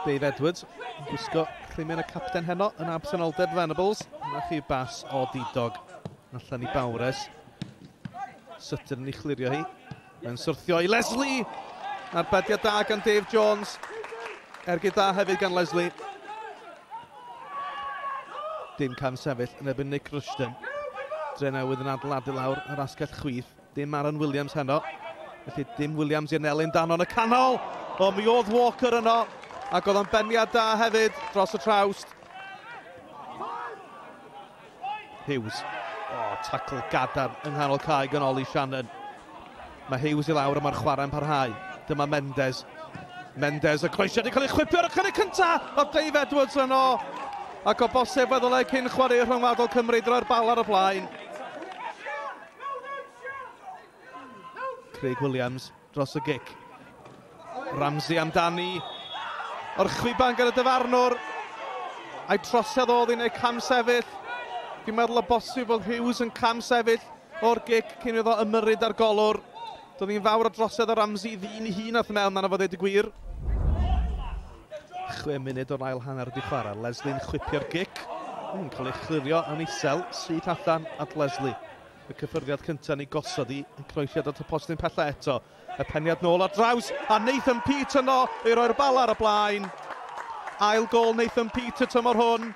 Dave Edwards, gwisgo rhywun y capten heno yn absenoldeb Venables. Yna chi bas o Didog allan i Bawres. Sutton yn ei chlirio hi. Mae'n swrthio i Leslie. Arbediad da gan Dave Jones. Ergyd da hefyd gan Leslie. Dim cam sefyll yn ebyn Nick Rushton. Dre newydd yn adeiladu lawr yr asgell chwith. Dim Aaron Williams heno. Felly dim Williams i'r Nelyn Dan o'n y canol. O, mi oedd Walker yno. Ac oedd o'n beniad da hefyd dros y trawst. Hughes. O, tackle gadar yng nghanol cae gan Ollie Shannon. Mae Hughes i lawr a mae'r chwarae'n parhau. Dyma Mendes. Mendes y croeso wedi cael ei chwipio ar y cynnig cyntaf o Dave Edwards yno. Ac o bosib feddwl e cyn chwarae rhyngwladol Cymru droi'r bal ar y blaen. Craig Williams dros y gic. Ramsey amdani. O'r chwiban gyda dyfarnwr. A'i trosiad oedd i wneud cam sefyll. Dwi'n meddwl o bosib oedd Hughes yn cam sefyll o'r gic cyn iddo ymyrryd ar golwr. Doedd hi'n fawr o drosiad o Ramsey ddyn i hun ath mewn na fod wedi gwir. 6 munud o'r ail hanner wedi chwarae. Leslie'n chwipio'r gic. Yn cael ei chlirio yn isel sydd allan at Leslie. Y cyffyrddiad cyntaf ni gosod i yn croesiad at y postyn pella eto. Y peniad nôl ar draws a Nathan Peat yno i roi'r bal ar y blaen. Ail gol Nathan Peat y tymor hwn.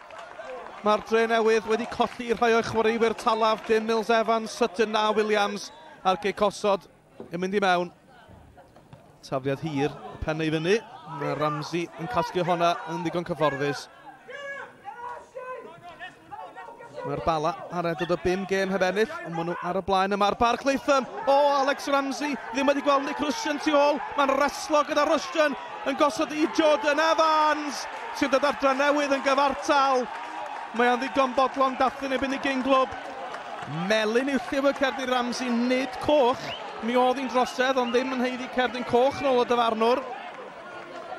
Mae'r Dre Newydd wedi colli rhai o'i chwaraewyr talaf. Dim Mills Evans, Sutton na Williams a'r gic osod yn mynd i mewn. Tafliad hir, penna i fyny. Mae Ramsey yn casglu honna yn ddigon cyfforddus. Mae'r bala ar edrych o 5 gêm heb ennill, ond maen nhw ar y blaen yma ar Bark Latham. O, Alex Ramsey ddim wedi gweld Nick Rushton tu ôl. Mae'n wrestlo gyda Rushton yn gosod i Jordan Evans, sydd â'r Dre Newydd yn gyfartal. Mae o'n ddigon bodlon dathlu neu bynd i Ginglwb. Melyn i'w lliw y cerdyn Ramsey, nid coch. Mi oedd hi'n drosedd, ond ddim yn heiddi cerdyn coch nôl o dyfarnwr.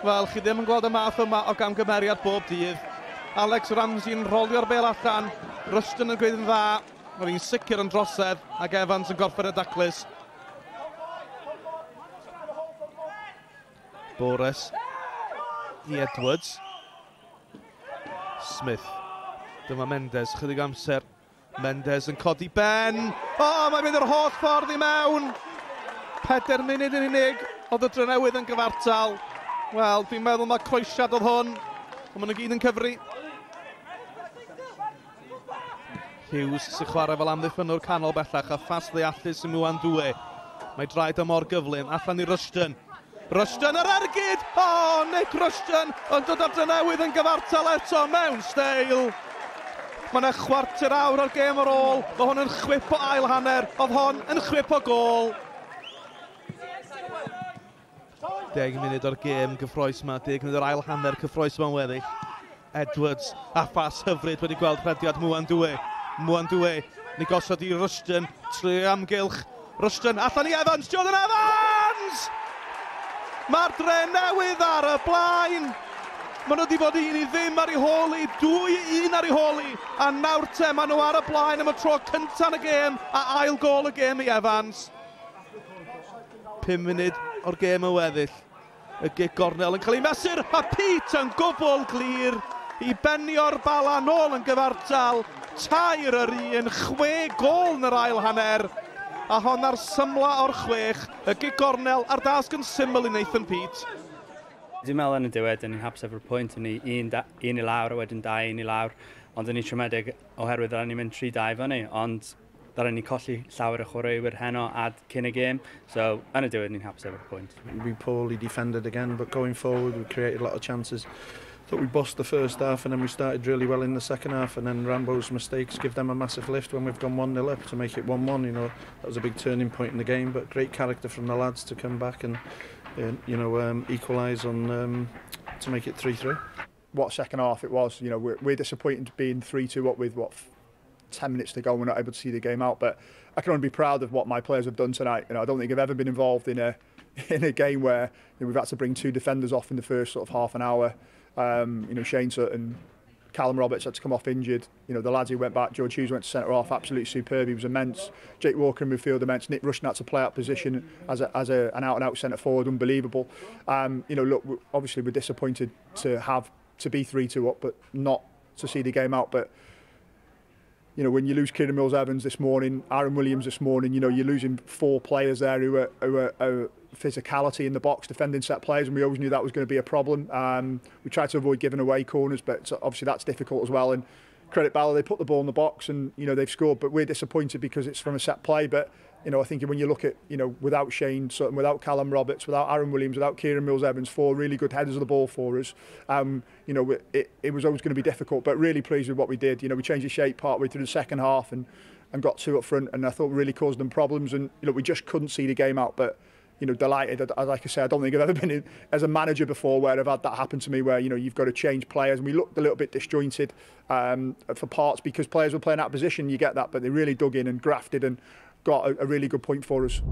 Wel, chi ddim yn gweld y math yma o gamgymeriad bob dydd. Alex Ramsey yn rolio'r bel allan. Rushton yn gweud yn dda. Oedd hi'n sicr yn drosedd ac Evans yn gorffen y daclus. Bores i Edwards. Smith. Dyma Mendes, chydig amser. Mendes yn codi ben. O, mae'n mynd yr holl ffordd i mewn. 4 munud yn unig. Oedd y Dre Newydd yn gyfartal. Wel, dwi'n meddwl mae croesiad oedd hwn. Ond maen nhw gyd yn cyfri. Hughes sy'n chwarae fel amddiffynwr canol bellach a ffas ddeallus yn Mwan Dwe. Mae draed o mor gyflym, allan i Rushton. Rushton yr ergyd! O, Nick Rushton yn dod ar Dre Newydd yn gyfartal eto mewn steil. Mae yna chwarter awr o'r gêm ar ôl. Mae hwn yn chwip o ail hanner. Oedd hon yn chwip o gol. 10 munud o'r gêm gyffroes yma, 10 munud o'r ail hanner cyffroes yma'n weddill. Edwards a ffas hyfryd wedi gweld rhediad Mwan Dwe. Mwan Dwe, ni gosod i Rushton, trwy amgylch. Rushton, allan i Evans, Jordan Evans! Mae'r Dre Newydd ar y blaen. Maen nhw wedi bod 1 i ddim ar ei holi, 2 i 1 ar ei holi. A nawr te, maen nhw ar y blaen am y tro cyntaf yn y gêm a ail gol y gêm i Evans. 5 munud o'r gêm y weddill. Y gic gornel yn cael ei mesur a Pete yn gwbl glir i benio'r bala nôl yn gyfartal. 4 yr 1, 6 gol yn yr ail hanner. A hon ar symla o'r 6. Y gic gornel ar dasg yn syml i Nathan Pete. Dwi'n meddwl yn y diwedd, ni'n hapus efo'r pwynt, ni 1 i lawr a wedyn 2 i lawr. Ond ni'n tremedig oherwydd ni'n mynd 3-2 fyny, ond ddaran ni colli llawer o chwaraewyr heno cyn y gêm. So, yn y diwedd, ni'n hapus efo'r pwynt. We poorly defended again, but going forward, we created a lot of chances. Thought we bossed the first half and then we started really well in the second half, and then Rambo's mistakes give them a massive lift when we've gone 1-0 up to make it 1-1. You know, that was a big turning point in the game, but great character from the lads to come back and equalise on to make it 3-3. What second half it was. You know, we're disappointed being 3-2 up with 10 minutes to go. We're not able to see the game out, but I can only be proud of what my players have done tonight. You know, I don't think I've ever been involved in a game where we've had to bring 2 defenders off in the first sort of half an hour. Shane Sutton Callum Roberts had to come off injured. You know, the lads who went back, George Hughes went to centre half, absolutely superb. He was immense. Jake Walker in midfield, immense. Nick Rushton had to play out position as an out-and-out centre forward, unbelievable. You know, look, obviously we're disappointed to be 3-2 up, but not to see the game out. But you know, when you lose Kieran Mills-Evans this morning, Aaron Williams this morning, you know, you're losing 4 players there who are physicality in the box, defending set players, and we always knew that was going to be a problem. We tried to avoid giving away corners, but obviously that's difficult as well. And credit Bala, they put the ball in the box and, you know, they've scored, but we're disappointed because it's from a set play. But, you know, I think when you look at, you know, without Shane Sutton, without Callum Roberts, without Aaron Williams, without Kieran Mills-Evans, 4 really good headers of the ball for us, you know, it was always going to be difficult, but really pleased with what we did. You know, we changed the shape partway through the second half and got 2 up front, and I thought really caused them problems, and, you know, we just couldn't see the game out. But, you know, delighted. Like I say, I don't think I've ever been in as a manager before where I've had that happen to me, where, you know, you've got to change players. And we looked a little bit disjointed for parts because players were playing out of position. You get that, but they really dug in and grafted and got a really good point for us.